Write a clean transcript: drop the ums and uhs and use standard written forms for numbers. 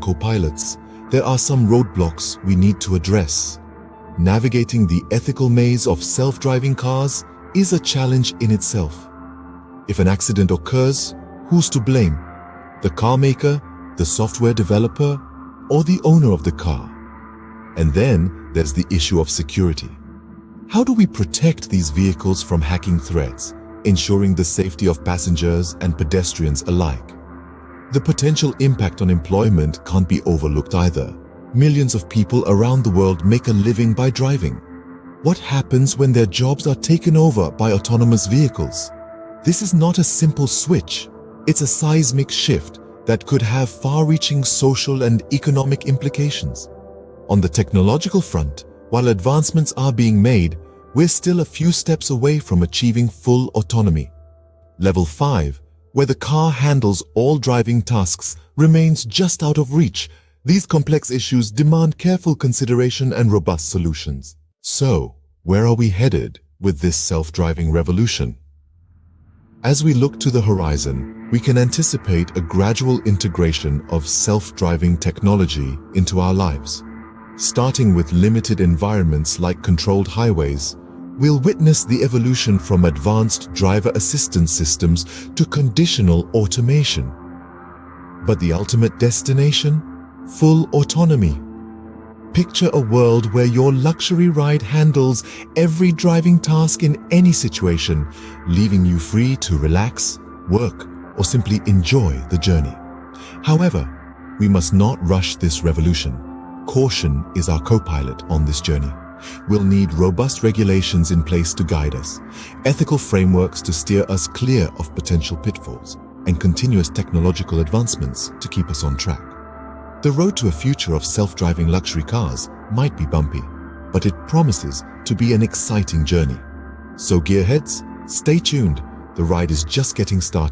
co-pilots, there are some roadblocks we need to address. Navigating the ethical maze of self-driving cars is a challenge in itself. If an accident occurs, who's to blame? The car maker, the software developer, or the owner of the car? And then there's the issue of security. How do we protect these vehicles from hacking threats, ensuring the safety of passengers and pedestrians alike? The potential impact on employment can't be overlooked either. Millions of people around the world make a living by driving. What happens when their jobs are taken over by autonomous vehicles? This is not a simple switch. It's a seismic shift that could have far-reaching social and economic implications. On the technological front, while advancements are being made, we're still a few steps away from achieving full autonomy. Level 5, where the car handles all driving tasks, remains just out of reach. These complex issues demand careful consideration and robust solutions. So, where are we headed with this self-driving revolution? As we look to the horizon, we can anticipate a gradual integration of self-driving technology into our lives. Starting with limited environments like controlled highways, we'll witness the evolution from advanced driver assistance systems to conditional automation. But the ultimate destination? Full autonomy. Picture a world where your luxury ride handles every driving task in any situation, leaving you free to relax, work, or simply enjoy the journey. However, we must not rush this revolution. Caution is our co-pilot on this journey. We'll need robust regulations in place to guide us, ethical frameworks to steer us clear of potential pitfalls, and continuous technological advancements to keep us on track. The road to a future of self-driving luxury cars might be bumpy, but it promises to be an exciting journey. So Gearheads, stay tuned. The ride is just getting started.